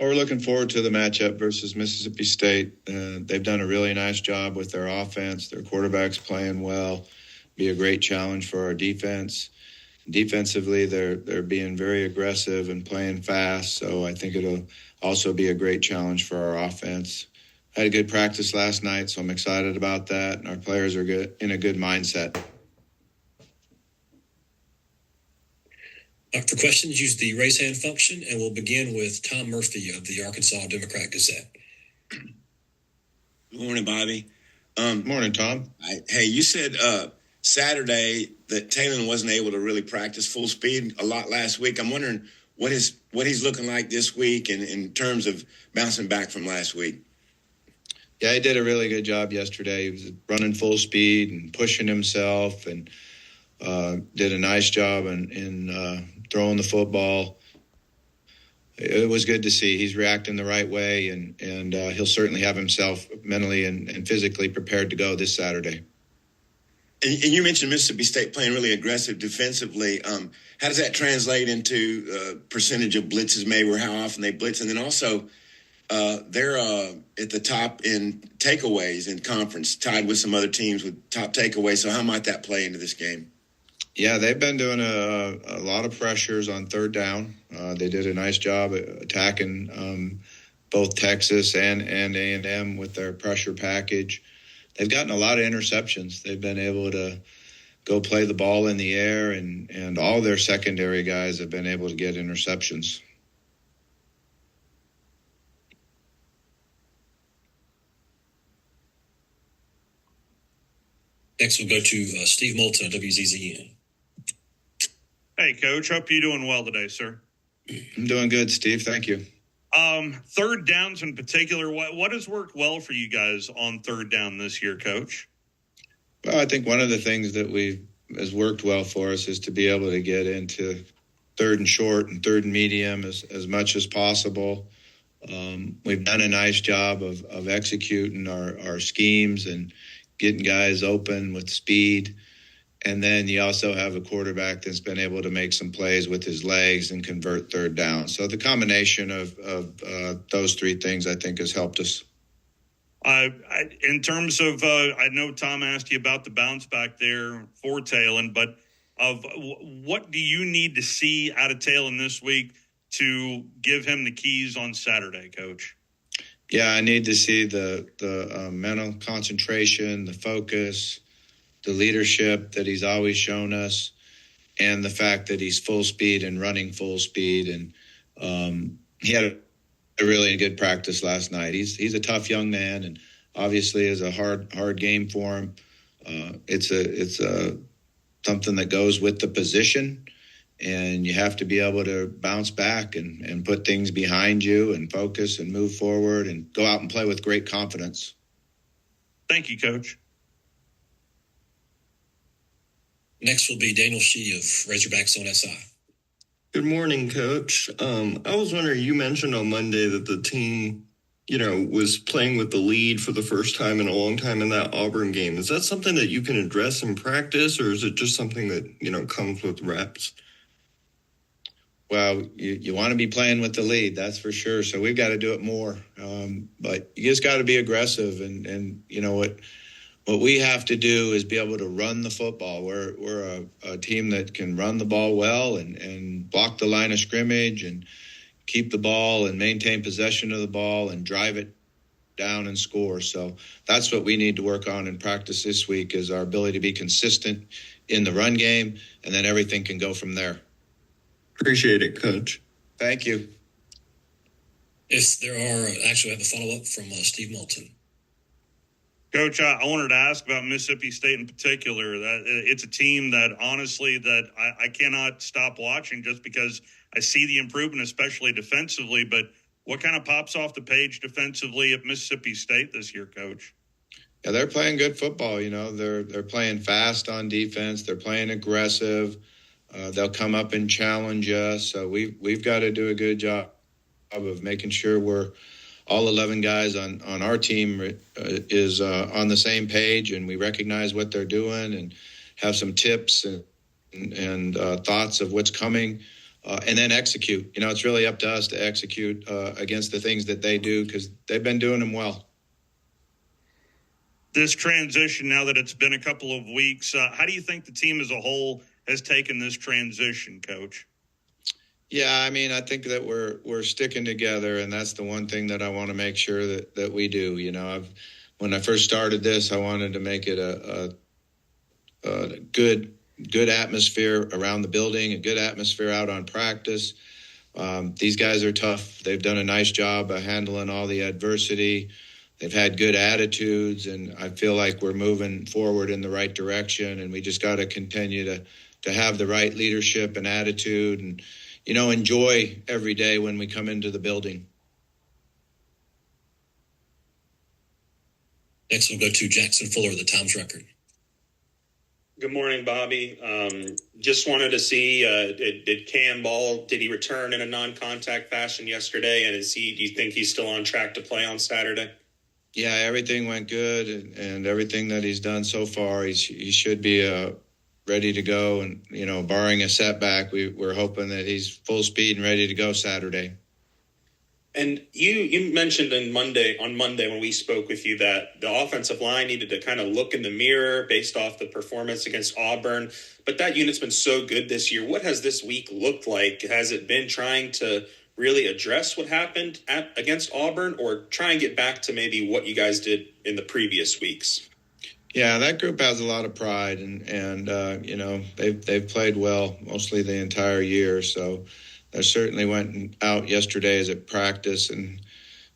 Well, we're looking forward to the matchup versus Mississippi State. They've done a really nice job with their offense. Their quarterback's playing well. Be a great challenge for our defense. Defensively, they're being very aggressive and playing fast, so I think it'll also be a great challenge for our offense. Had a good practice last night, so I'm excited about that, and our players are in a good mindset. For questions, use the raise hand function, and we'll begin with Tom Murphy of the Arkansas Democrat-Gazette. Good morning, Bobby. Morning, Tom. Hey, you said Saturday that Taylor wasn't able to really practice full speed a lot last week. I'm wondering what he's looking like this week and in terms of bouncing back from last week. Yeah, he did a really good job yesterday. He was running full speed and pushing himself and did a nice job in throwing the football. It was good to see. He's reacting the right way, and he'll certainly have himself mentally and physically prepared to go this Saturday. And you mentioned Mississippi State playing really aggressive defensively. How does that translate into percentage of blitzes made, or how often they blitz? And then also, they're at the top in takeaways in conference, tied with some other teams with top takeaways. So how might that play into this game? Yeah, they've been doing a lot of pressures on third down. They did a nice job attacking both Texas and A&M with their pressure package. They've gotten a lot of interceptions. They've been able to go play the ball in the air, and all their secondary guys have been able to get interceptions. Next, we'll go to Steve Moulton of WZZN. Hey, Coach. Hope you're doing well today, sir. I'm doing good, Steve. Thank you. Third downs in particular, what has worked well for you guys on third down this year, Coach? Well, I think one of the things that has worked well for us is to be able to get into third and short and third and medium as much as possible. We've done a nice job of executing our schemes and getting guys open with speed. And then you also have a quarterback that's been able to make some plays with his legs and convert third down. So the combination of those three things, I think, has helped us. In terms of, I know Tom asked you about the bounce back there for Talon, but what do you need to see out of Talon this week to give him the keys on Saturday, Coach? Yeah, I need to see the mental concentration, the focus, the leadership that he's always shown us, and the fact that he's full speed and running full speed. And he had a really good practice last night. He's a tough young man, and obviously is a hard game for him. It's something that goes with the position, and you have to be able to bounce back and put things behind you and focus and move forward and go out and play with great confidence. Thank you, Coach. Next will be Daniel Shee of Razorbacks on SI. Good morning, Coach. I was wondering, you mentioned on Monday that the team, was playing with the lead for the first time in a long time in that Auburn game. Is that something that you can address in practice, or is it just something that, comes with reps? Well, you want to be playing with the lead, that's for sure. So we've got to do it more. But you just got to be aggressive. And you know what we have to do is be able to run the football. We're a team that can run the ball well and block the line of scrimmage and keep the ball and maintain possession of the ball and drive it down and score. So that's what we need to work on in practice this week, is our ability to be consistent in the run game, and then everything can go from there. Appreciate it, Coach. Thank you. If there are, actually, I have a follow-up from Steve Moulton. Coach, I wanted to ask about Mississippi State in particular. That it's a team that, honestly, that I cannot stop watching just because I see the improvement, especially defensively. But what kind of pops off the page defensively at Mississippi State this year, Coach? Yeah, they're playing good football. They're playing fast on defense. They're playing aggressive. They'll come up and challenge us. So we've got to do a good job of making sure we're all 11 guys on our team is on the same page, and we recognize what they're doing and have some tips and thoughts of what's coming. and then execute. It's really up to us to execute against the things that they do, because they've been doing them well. This transition, now that it's been a couple of weeks, how do you think the team as a whole has taken this transition, Coach? Yeah, I mean, I think that we're sticking together, and that's the one thing that I want to make sure that we do. When I first started this, I wanted to make it a good atmosphere around the building, a good atmosphere out on practice. These guys are tough. They've done a nice job of handling all the adversity. They've had good attitudes, and I feel like we're moving forward in the right direction, and we just got to continue to have the right leadership and attitude, and enjoy every day when we come into the building. Next, we'll go to Jackson Fuller, the Times Record. Good morning, Bobby. Just wanted to see, did Cam Ball, did he return in a non-contact fashion yesterday? And do you think he's still on track to play on Saturday? Yeah, everything went good, and everything that he's done so far, he should be ready to go. And, barring a setback, we're hoping that he's full speed and ready to go Saturday. And you mentioned on Monday when we spoke with you that the offensive line needed to kind of look in the mirror based off the performance against Auburn. But that unit's been so good this year. What has this week looked like? Has it been trying to really address what happened against Auburn, or try and get back to maybe what you guys did in the previous weeks? Yeah, that group has a lot of pride, and they've played well mostly the entire year. So they certainly went out yesterday as at practice and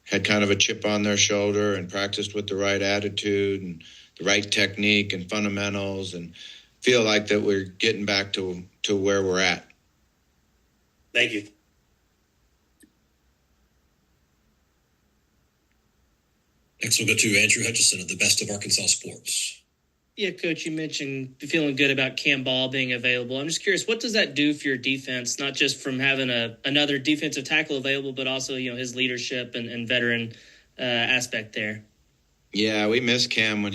had kind of a chip on their shoulder and practiced with the right attitude and the right technique and fundamentals, and feel like that we're getting back to where we're at. Thank you. Next, we'll go to Andrew Hutchison of the Best of Arkansas Sports. Yeah, Coach, you mentioned feeling good about Cam Ball being available. I'm just curious, what does that do for your defense, not just from having another defensive tackle available, but also, his leadership and veteran aspect there? Yeah, we miss Cam when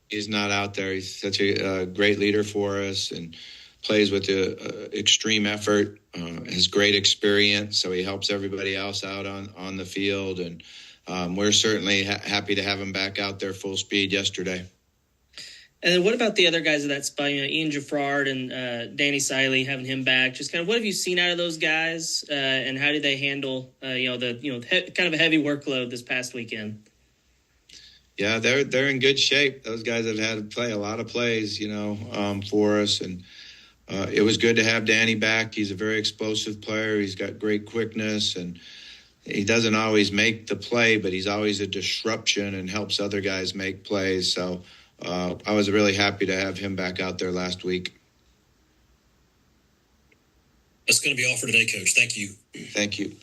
he's not out there. He's such a great leader for us and plays with extreme effort, has great experience, so he helps everybody else out on the field. And we're certainly happy to have him back out there full speed yesterday. And then what about the other guys of that spot? Ian Jaffrard and Danny Siley, having him back. Just kind of what have you seen out of those guys, and how did they handle kind of a heavy workload this past weekend? Yeah, they're in good shape. Those guys have had to play a lot of plays, for us, and it was good to have Danny back. He's a very explosive player. He's got great quickness, and he doesn't always make the play, but he's always a disruption and helps other guys make plays. So I was really happy to have him back out there last week. That's going to be all for today, Coach. Thank you. Thank you.